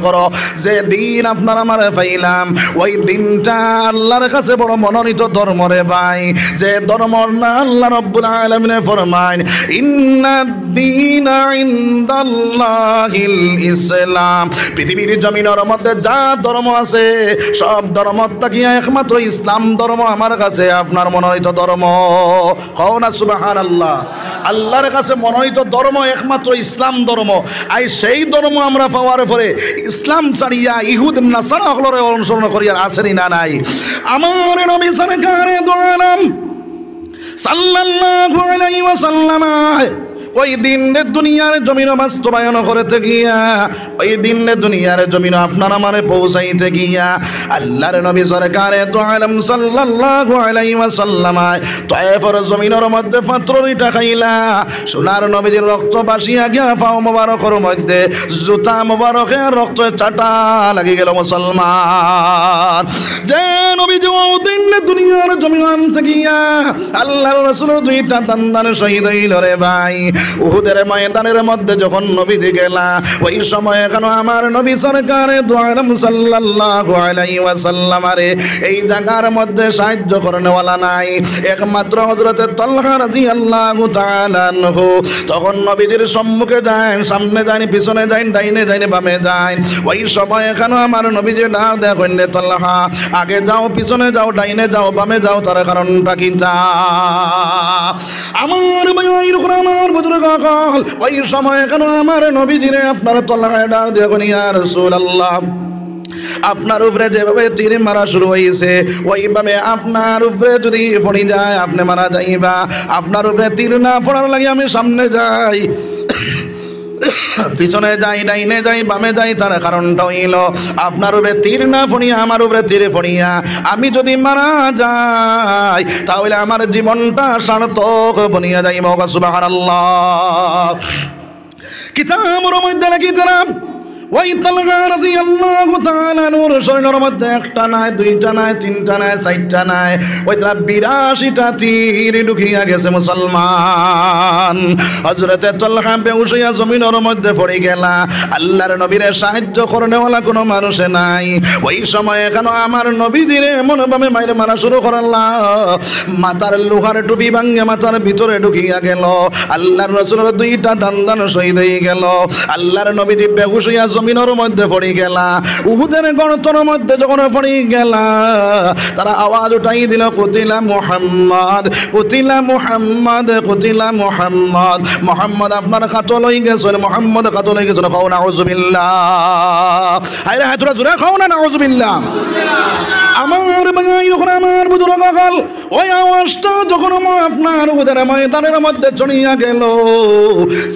করো যে দিন আপনার আমার পাইলাম ওই দিনটা আল্লাহর কাছে বড় মনোনীত ধর্ম রে ভাই যে ধর্মর না আল্লাহ রাব্বুল আলামিন ফরমান ইন্নাদ-দীনা ইনদাল্লাহিল ইসলাম পৃথিবীর জমিনের মধ্যে যা ধর্ম আছে সব ধর্ম থেকে একমাত্র ইসলাম ধর্ম আমার কাছে আপনার মনোনীত ধর্ম কও না সুবহানাল্লাহ আল্লাহর কাছে মনোনীত ধর্ম একমাত্র ইসলাম ধর্ম আর সেই ধর্ম আমরা পাওয়ার পরে ইসলাম ছাড়িয়া ইহুদ নাসারা হলরে অনুসরণ করিয়া আসেনি না নাই আমার নবী সরকারে দো আলম সাল্লাল্লাহু আলাইহি ওয়াসাল্লাম ওই দিনে দুনিয়ার জমিন বাস্তবায়ন করতে গিয়া ওই দিনে দুনিয়ার জমিন আপনার আমারে পৌঁছাইতে গিয়া আল্লাহর নবী সরকারে দো আলম সাল্লাল্লাহু আলাইহি ওয়াসাল্লাম তায়েফের জমিনের মধ্যে পাথরটা খাইলা সোনার নবীর রক্ত বাসিয়া গিয়া পাও মোবারকের মধ্যে জুতা মোবারকের রক্ত চাটা লাগি গেল মুসলমান যে নবী যে ওই দিনে দুনিয়ার জমিন আনতে গিয়া আল্লাহর রাসূলের দুইটা দান্দান শহীদ হইল রে ভাই উহুদের ময়দানের মধ্যে যখন নবীজি গেলা ওই সময় এখনো আমার নবী সরকারে দো আলম সাল্লাল্লাহু আলাইহি ওয়াসাল্লাম আরে এই জায়গার মধ্যে সাহায্য করনেওয়ালা নাই একমাত্র হযরত তালহা রাদিয়াল্লাহু তাআলা আনহু তখন নবীজির সম্মুখে যায় সামনে যায় পিছনে যায় ডাইনে যায় বামে যায় ওই সময় এখনো আমার নবীজি না দেখেন তালহা আগে যাও পিছনে যাও ডাইনে যাও বামে যাও তার কারণটা কি যা আমার ভাইয়ের আমার বুজুর্গ সকল ওই সময় কেন আমার নবীজিরে আপনার তলায় ডাক দেখুন ইয়া রাসূলুল্লাহ আপনার উপরে যেভাবে তীর মারা শুরু হয়েছে ওইভাবে আপনার উপরে যদি পড়ে যায় আপনি মারা যাইবা আপনার উপরে তীর না পড়ার লাগে আমি সামনে যাই পিছনে যাই ডাইনে যাই বামে যাই তার কারণটা হইল আপনার উপরে তীর না ফড়িয়া আমার উপরে তীরে ফড়িয়া আমি যদি মারা যাই তাহলে আমার জীবনটা সার্থক বনিয়া যাইব সুবহানাল্লাহ কিতাবের মধ্যে লিখিতাম ওই তালহা রাদিয়াল্লাহু তাআলা নূর শরীরের মধ্যে একটা নাই দুইটা নাই তিনটা নাই চারটা নাই ওই 82টা তীর ঢুকিয়া গেছে মুসলমান হযরতে তালহা বেহুশ হইয়া জমিনের মধ্যে পড়ে গেলা আল্লাহর নবীরে সাহায্য করনেওয়ালা কোনো মানুষ নাই ওই সময় কেন আমার নবীজিরে এমন ভাবে মাইরে মারা শুরু করলা মাথার লোহার টুপি ভাঙিয়া মাথার ভিতরে ঢুকিয়া গেল আল্লাহর রাসূলের দুইটা দান্দান শহীদ হয়ে গেল আল্লাহর নবীজি বেহুশ হইয়া জমিনের মধ্যে পড়ে গেলা উহুদের গর্তের মধ্যে যখন পড়ে গেলা তারা আওয়াজ উঠাই দিল কুতিলা মুহাম্মদ কুতিলা মুহাম্মদ কুতিলা মুহাম্মদ মুহাম্মদ আপনার কাতল হয়ে গেছেন মুহাম্মদ কাতল হয়ে গেছেন খাও নাউযুবিল্লাহ আরে হাতুরা জোরে খাও না নাউযুবিল্লাহ আমার ভাই আমার বুজুর্গ সকল ওই আওয়াজটা যখন আপনার উহুদের ময়দানের মধ্যে চড়িয়া গেল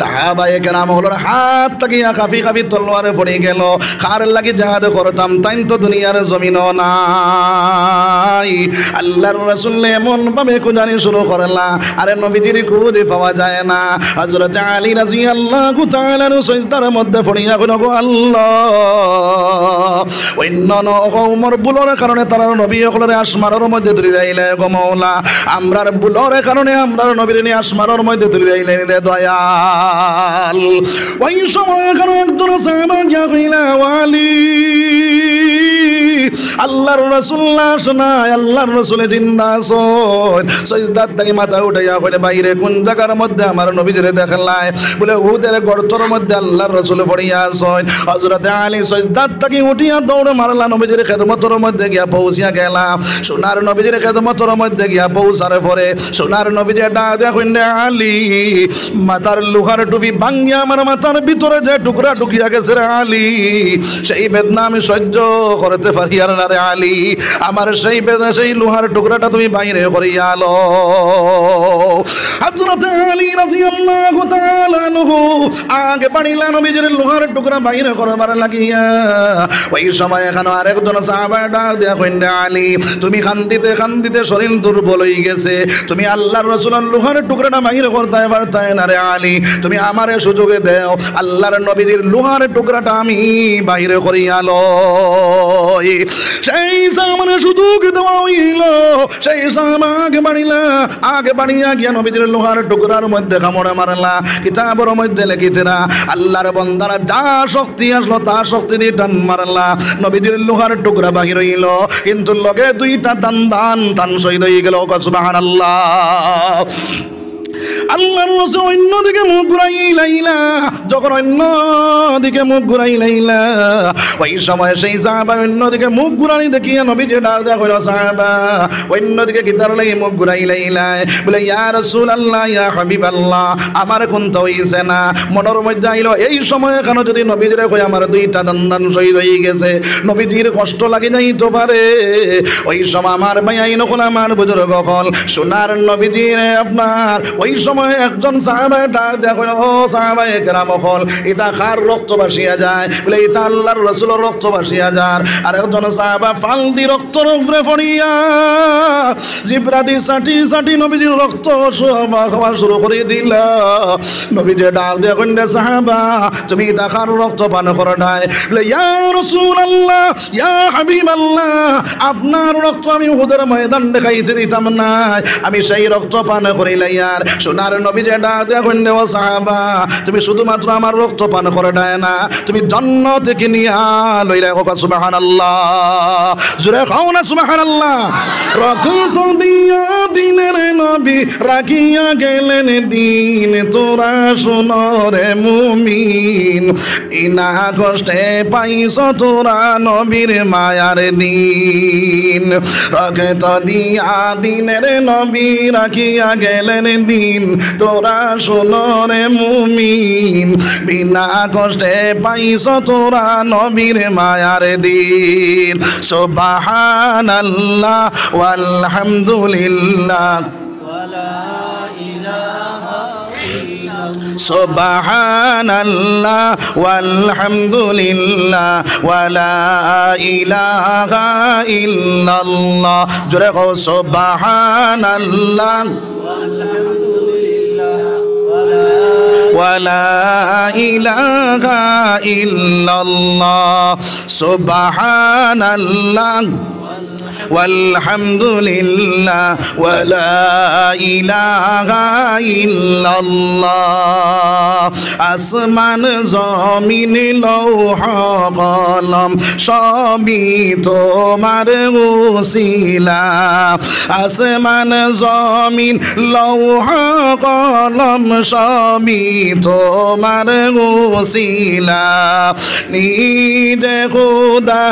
সাহাবায়ে কেরাম হলোর হাত তাকিয়া কাফি কাফি তলোয়ারে পড়ে গেল কার লাগি জিহাদ করতাম তাই তো দুনিয়ার জমিনও নাই আল্লাহর রাসূল এমন ভাবে খুঁজানি শুরু করলা আরে নবীজির খুঁজে পাওয়া যায় না হযরত আলী রাদিয়াল্লাহু তাআলা সিজদার মধ্যে পড়িয়া কইল গো আল্লাহ অন্যান্য কওমের বুলের কারণে তারা নবী হলরে আসমানের মধ্যে তুলি রাইলে গো মাওলা আমরার বুলের কারণে আমরার নবীর নি আসমানের মধ্যে তুলি রাইলে রে দয়াল ওই সময় কারণে একজন সাহাবা গিয়া কইলা ওয়ালি আল্লাহর রাসূল শোনায় আল্লাহর রাসূল জিন্দা আছেন সিজদাত থেকে মাথা উঠাইয়া কইলে বাইরে কোন জায়গার মধ্যে আমার নবীজিরে দেখলাই বলে উহুদের গর্তের মধ্যে আল্লাহর রাসূল পড়িয়া আছেন হযরত আলী সিজদাত থেকে উঠিয়া দৌড় মারলা নবীজির খেদমতের মধ্যে গিয়া পৌঁছিয়া গেলা সোনার নবীজির খেদমতের মধ্যে গিয়া পৌঁছার পরে সোনার নবীজি ডাক দিয়া কইলে আলী মাথার লোহার টুপি ভাঙিয়া আমার মাথার ভিতরে যে টুকরা ঢুকিয়া গেছে রে আলী সেই বেদনা আমি সহ্য করতে পারি আর না রে আলী আমার সেই বেদনা সেই লোহার টুকরাটা তুমি বাইরে করিয়া আলো হযরত আলী রাদিয়াল্লাহু তাআলা আনহু আগে বাড়িলা নবীজির লোহার টুকরা বাইরে করবার লাগিয়া ওই সময় এখানে আরেকজন সাহাবা ডাক দিয়া কইলে আলী তুমি কান্দিতে শরীর দুর্বল হয়ে গেছে তুমি আল্লাহর রাসূলের লোহার টুকরাটা বাইরে করতে পারতে না রে আলী তুমি আমারে সুযোগে দাও আল্লাহর নবীজির লোহার টুকরাটা আমি বাইরে করিয়া লই সেই সামানে শুধু দেওয়া হইল, সেই সামা আগে বাড়িয়া গিয়া নবীজির লোহার টুকরার মধ্যে কামড়ে মারলা। কিতাবের মধ্যে লিখিতেরা আল্লাহর বান্দারা যা শক্তি আসলো তা শক্তি দিয়ে টান মারলা, নবীজির লোহার টুকরা বাহির হইল, কিন্তু লগে দুইটা টান শহীদ হয়ে গেল। সুবহানাল্লাহ। আল্লাহর রাসূল অন্যদিকে মুখ ঘুরাইলা, যখন অন্যদিকে মুখ ঘুরাইলা, ওই সময় সেই সাহাবা অন্যদিকে মুখ ঘুরাই দেখিয়া নবীজি ডাক দেয়া কইল, সাহাবা অন্যদিকে কি তার লাগি মুখ ঘুরাইলা? বলে ইয়া রাসূলুল্লাহ, ইয়া হাবিবাল্লাহ, আমার কোন তো হইছে না। মনের মধ্যে আইলো এই সময় কেন যদি নবীজিরে কই আমার দুইটা দান শহীদ হয়ে গেছে, নবীজির কষ্ট লাগি যাইতে পারে। ওই সময় আমার ভাই আইন হল, আমার বুজুর্গ হল, সোনার নবীজিরে আপনার ওই সময় একজন সাহাবায়ে ডাক দেয়া কইল, ও সাহাবায়ে কেরাম হল, এটা কার রক্ত ভাসিয়া যায়? বলে এটা আল্লাহর রাসূলের রক্ত ভাসিয়া যায়। আর একজন সাহাবা ফাল দি রক্তর উপরে পড়িয়া জিবরাদি সাটি সাটি নবীজির রক্ত খাওয়া শুরু করে দিল। নবীজি ডাক দেয়া কইল, সাহাবা তুমি এটা কার রক্ত পান করো নাই? বলে ইয়া রাসূলুল্লাহ, ইয়া হাবিবাল্লাহ, আপনার রক্ত আমি উহুদের ময়দান দেখাইতে দিতাম না, আমি সেই রক্ত পান করিলাই। আর সোনার নবীজি ডাক দেয়া কইল, ও সাহাবা তুমি শুধুমাত্র আমার রক্ত পান করে দেয় না, তুমি জান্নাত থেকে নিয়া লইলা। সুবহানাল্লাহ, জোরে খাও না সুবহানাল্লাহ। রক্ত দিয়া দিনের নবী রাখিয়া গেলেন দিন, তোরা শুনো রে মুমিন, ইনা কষ্টে পাইছ তোরা নবীর মায়ার দিন। রক্ত দিয়া দিনের নবী রাখিয়া গেলেন দিন, তোরা শুনো রে মুমিন, বিনা কষ্টে পাইছ তোরা নবীর মায়ার দিন। সুবহানাল্লাহ ওয়ালহামদুলিল্লাহ সুবহানাল্লাহ ওয়ালহামদুলিল্লাহ ওয়ালা ইলাহা ইল্লাল্লাহ। জোরে কও সুবহানাল্লাহ ওয়ালা ইলাহা ইল্লাল্লাহ, সুবহানাল্লাহ ওয়ালহামদুলিল্লাহ ওয়ালা ইলাহা ইল্লাল্লাহ। আসমান জমিন লৌহ কলম সবই তোমার ওসিলা, আসমান জমিন লৌহ কলম সবই তোমার ওসিলা। নিজে খোদা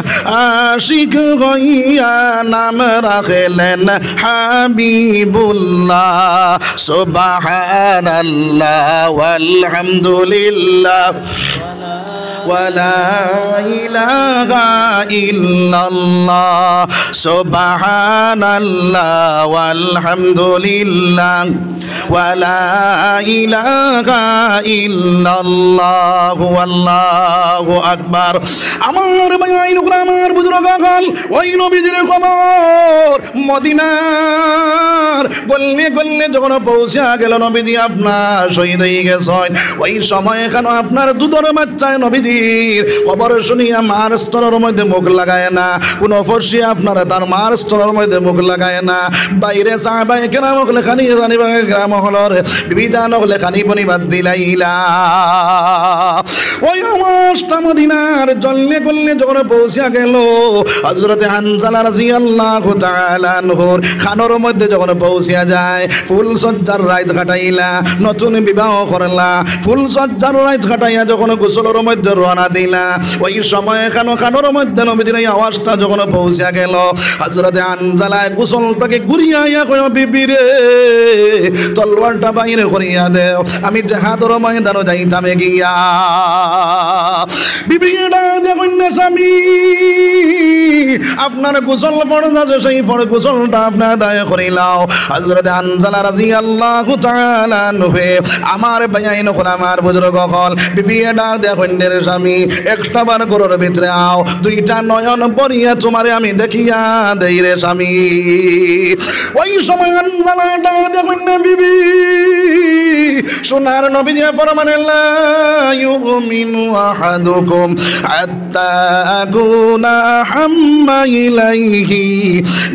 আশিক হইয়া নাম রাখলেন হাবিবুল্লাহ। সুবহানাল্লাহ ওয়ালহামদুলিল্লাহ ওয়ালা ইলাহা ইল্লাল্লাহ। সুবহানাল্লাহ ওয়ালহামদুলিল্লাহ ওয়ালা ইলাহা ইল্লাল্লাহ আল্লাহু আকবার। আমার ভাই আমার বুজুর্গ হল, ওই নবীজির খবর মদিনার গল্লে গল্লে যখন পৌঁছা গেল, নবীজি আপনার শহীদ হয়ে গেছেন। ওই সময় কেন আপনার দুধের বাচ্চায় নবীজির খবর শুনিয়া মার স্তরের মধ্যে মুখ লাগায় না, কোন ফর্সি আপনারা তার মার স্তরের মধ্যে মুখ লাগায় না। বাইরে সাহাবায়ে কেরাম হলে খানি জানিবা গ্রাম হলর বিবিধান হলে খানি বনি বাদ দিলাইলা। ওই অবস্থা মদিনার জল্লে গল্লে যখন পৌঁছা গেল, হযরতে হানজালা রাদিয়াল্লাহু তাআলা আনহুর খানোর মধ্যে যখন পৌঁছা যায়, ফুল সজ্জার রাত কাটাইলা, নতুন বিবাহ করলা, ফুল সজ্জার রাত কাটাইয়া যখন গোসলের মধ্যে রওনা দিলা, ওই সময় খানোর মধ্যে নবীজির এই আওয়াজটা যখন পৌঁছা গেল, হযরতে হানজালা গোসল থেকে ঘুরিয়া আইয়া কয়, বিবি রে তলোয়ারটা বাইরে করিয়া দেও, আমি জিহাদের ময়দানে যাইতাম গিয়া। বিবি দেখুন না স্বামী, আপনার গোসল ফরজ আছে, সেই গোসলটা আপনার আদায় করিলাও। হযরত হানজালা রাদিয়াল্লাহু তাআলা আনহু আমার ভাইয়াইন হল, আমার বুজুর্গ হল, বিবি ডাক দেখুন রে স্বামী, একটা বার গরুর ভিতরে আও, দুইটা নয়ন পরিয়া তোমারে আমি দেখিয়া দেই রে স্বামী। ওই সময় হানজালা ডাক দেখুন না, বিবি সোনার নবী যে ফরমান লা ইউমিনু আহাদুকুম হাত্তা আকুনা হাম্মা ইলাইহি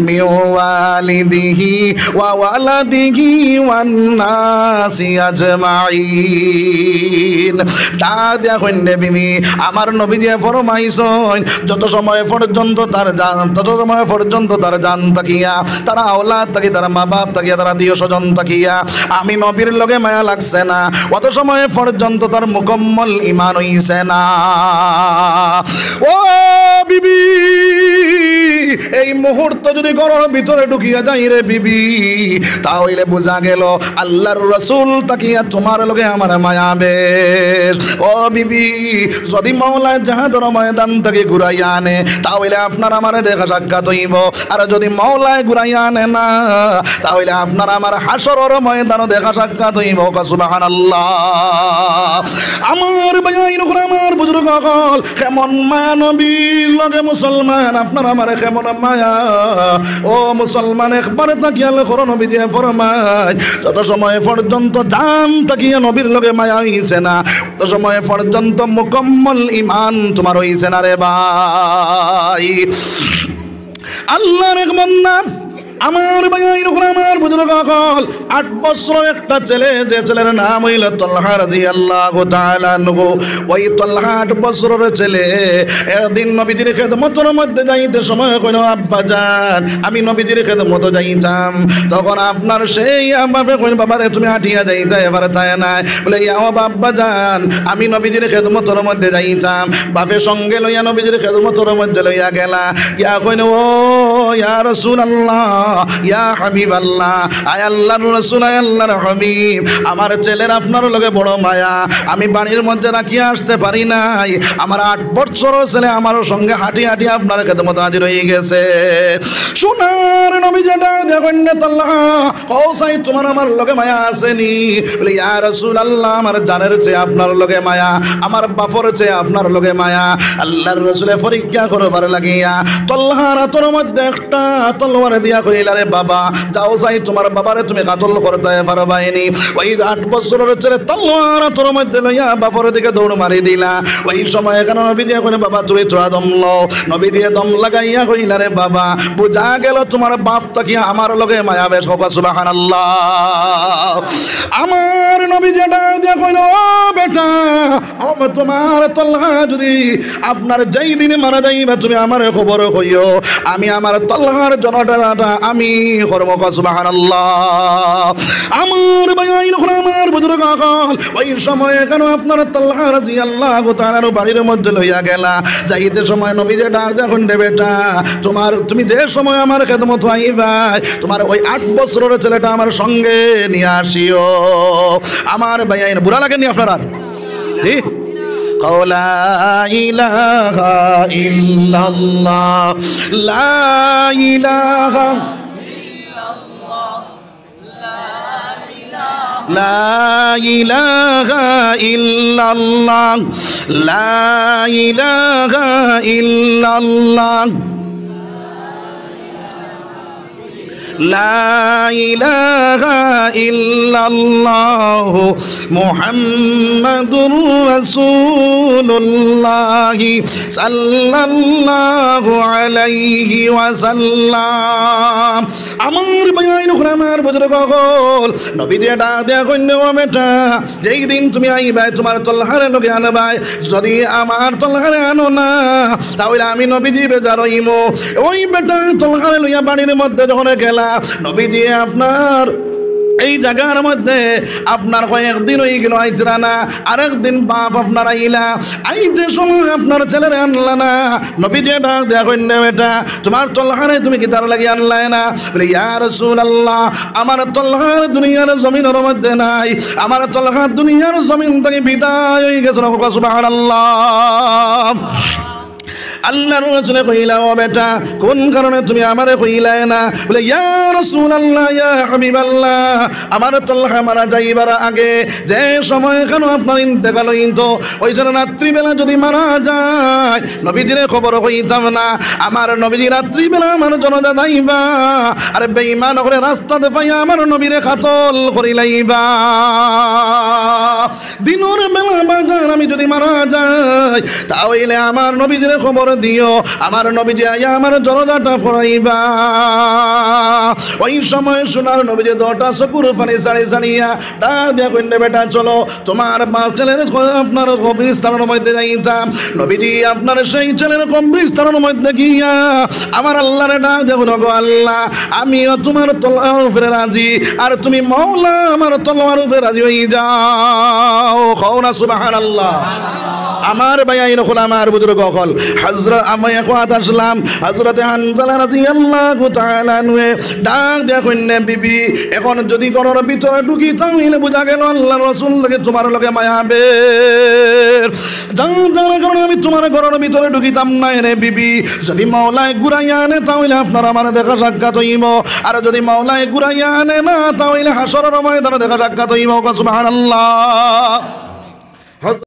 মিন ওয়ালিদিহি ওয়া ওয়ালাদিহি ওয়ান নাসি আজমাইন। তা দেখুন বিবি, আমার নবী যে ফরমাইছেন যত সময় পর্যন্ত তার জান তাকিয়া, তার আওলাদ তাকিয়া, তার মা বাপ তাকিয়া, তার আত্মীয় স্বজন তাকিয়া আমি নবীর লগে মায়া লাগছে না, অত সময় পর্যন্ত তার মুকম্মল ঈমান হইছে না। ও বিবি, এই মুহূর্ত যদি ঘরের ভিতরে ঢুকিয়া যাই রে বিবি, তাহলে বোঝা গেল আল্লাহর রাসূল তাকিয়া তোমার লগে আমার মায়া বেশ। ও বিবি, যদি মাওলা জাহাদের ময়দান থেকে ঘুরাইয়া আনে তাহলে আপনার আমার দেখা সাক্ষাৎ হইব, আর যদি মাওলায় ঘুরাইয়া আনে না তাহলে আপনার আমার হাসরের ময়দানও দেখা সাক্ষাৎ হইব। সুবহানাল্লাহ। আমার ভাইয়ের উপর আমার বুজুর্গ সকল কেমন মায়া নবীর লগে মুসলমান, আপনার আমার কেমন মায়া। ও মুসলমান, একবারে তাকিয়াল করো নবী দিয়ে ফরমায় যত সময় পর্যন্ত জান তাকিয়া নবীর লগে মায়া হইছে না, তত সময় পর্যন্ত মুকম্মল ঈমান তোমার হইছে না রে ভাই। আল্লাহর এক বান্দা আমার ভাইয়ের উপর আমার বুজুর্গ সকল 8 বছরের একটা ছেলে, যে ছেলের নাম হইল তালহা রাদিয়াল্লাহু তাআলা আনহু। ওই তালহা 8 বছরের ছেলে একদিন নবীজির খেদমতের মধ্যে যাইতে সময় কইল, আব্বা জান আমি নবীজির খেদমতে যাইতাম। তখন আপনার সেই বাপে কইল, বাবারে তুমি হাঁটিয়া যাইতা এবারে তাই নাই, বলে ইয়া আব্বা জান আমি নবীজির খেদমতের মধ্যে যাইতাম। বাপে সঙ্গে লইয়া নবীজির খেদমতের মধ্যে লইয়া গেলা, ইয়া কইল ও ইয়া রাসূলুল্লাহ ইয়া হাবিবাল্লাহ, আয় আল্লাহর রাসূল, আয় আল্লাহর হাবিব, আমার ছেলের আপনার লগে বড় মায়া, আমি বাড়ির মধ্যে রাখিয়া আসতে পারি নাই, আমার 8 বছরের ছেলে আমার সঙ্গে হাঁটি হাঁটি আপনার খেদমতে হাজির হয়ে গেছে। সোনার নবী যেটা দেখেন না তালহা কওসাই তোমার আমার লগে মায়া আসেনি, বলে ইয়া রাসূলুল্লাহ আমার জানের চেয়ে আপনার লগে মায়া, আমার বাপর চেয়ে আপনার লগে মায়া। আল্লাহর রাসূলে পরীক্ষা করবার লাগিয়া তালহার হাতের মধ্যে একটা তলোয়ার দিয়া কইলা, রে বাবা যাও যাই তোমার বাবারে তুমি কাতল করতে পারবাইনি। ওই 8 বছরের ছেলে তলোয়ার তোর মধ্যে লইয়া বাপর দিকে দৌড় মারি দিলা। ওই সময় এখানে নবী দিয়ে কইলে, বাবা তুমি তোরা দম লও। নবী দিয়ে দম লাগাইয়া কইলা, রে বাবা বুঝা গেল তোমার বাপ তাকিয়া আমার লগে মায়া বেশ। সুবহানাল্লাহ। আমার নবী যেটা দিয়ে কইল, ও বেটা আমার তোমার তলহা যদি আপনার যেই দিনে মারা যাইবা তুমি আমার খবর কইও, আমি আমার তলহার জনটাটা আমি করব। সুবহানাল্লাহ। আমার ভাইয়ের উপর আমার বুজুর্গ সকল ওই সময় কেন আপনার তালহা রাদিয়াল্লাহু তাআলা বাড়ির মধ্যে লইয়া গেলা। যাইতে সময় নবী যে ডাক দেখুন, রে বেটা তুমি যে সময় আমার খেদমত আইবা তোমার ওই 8 বছরের ছেলেটা আমার সঙ্গে নিয়ে আসিও। আমার ভাইয়ের বুড়া লাগেনি আপনার আর? জি লা ইলাহা ইল্লাল্লাহ, লা ইলাহা লা ইলাহা ইল্লাল্লাহ, লা ইলাহা ইল্লাল্লাহ, লা ইলাহা ইল্লাল্লাহ মুহাম্মাদুর রাসূলুল্লাহ সাল্লাল্লাহু আলাইহি ওয়াসাল্লাম। আমার ভাইয়ের উপর আমার বুজুর্গ সকল নবী যে ডাক দেয়া কইল, ও বেটা যেই দিন তুমি আইবা তোমার তলহারে লগে আনবা, যদি আমার তলহারে আনো না তাহলে আমি নবীজি বেজার হইব। ওই বেটা তলহারে লইয়া বাড়ির মধ্যে যখন গেলা, নবীজি আপনার এই জায়গার মধ্যে আপনার কয়েকদিন হয়ে গেল আইতরা না, আরেকদিন বাপ আপনার আইলা, আইতে সময় আপনার ছেলের আনলা না। নবী যে ডাক দেয়া কইল, বেটা তোমার তলহারে তুমি কি তার লাগি আনলাই না? বলে ইয়া রাসূলুল্লাহ আমার তলহার দুনিয়ার জমিনের মধ্যে নাই, আমার তলহার দুনিয়ার জমিন থেকে বিদায় হয়ে গেছে। সুবহানাল্লাহ। আল্লাহর রাসূল কইলা ও বেটা কোন কারণে তুমি আমারে কইলাই না বলে ইয়া রাসূলুল্লাহ ইয়া হাবিবাল্লাহ আমার তালহা মারা যাইবার আগে যে সময় কেন আপনার ইন্তেকাল হইতো ওই জন্য রাত্রিবেলা যদি মারা যায় নবীজির খবর কইতাম না আমার নবীজি রাত্রিবেলা আমার জনাজা যাইবা আরে বেঈমান করে রাস্তাতে পাইয়া আমার নবীরে কাতল করিলাইবা দিনের বেলা বাজার আমি যদি মারা যাই তাহলে আমার নবীজির খবর দিও আমার নবীজি আইয়া আমার জনাজাটা পড়াইবা ওই সময় সোনার নবীজি দটা চকুর পানি ছাড়ি ছাড়িয়া ডাক দিয়া কইলে বেটা চলো তোমার বাপ ছেলের আপনার কবরস্থানের মধ্যে যাইতাম নবীজি আপনার সেই ছেলের কবরস্থানের মধ্যে গিয়া আমার আল্লাহরে ডাক দেখো গো আল্লাহ আমিও তোমার তলোয়ার উপরে রাজি আর তুমি মাওলা আমার তলোয়ার উপরে রাজি হয়ে যাও কও না সুবহানাল্লাহ আমার ভাই নখল আমার বুজুর্গ হল হযরত আমি এখন আসলাম হযরতে হানজালা রাদিয়াল্লাহু তাআলা নুয়ে ডাক দেখুন বিবি এখন যদি ঘরের ভিতরে ঢুকি তাহলে বুঝা গেল আল্লাহর রাসূল লাগে তোমার লগে মায়াবে যার কারণে আমি তোমার ঘরের ভিতরে ঢুকিতাম না রে বিবি যদি মাওলায় ঘুরাইয়া আনে তাহলে আপনার আমার দেখা সাক্ষাৎ হইব আর যদি মাওলায় ঘুরাইয়া আনে না তাহলে হাসরের ময়দানে দেখা সাক্ষাৎ হইব সুবহানাল্লাহ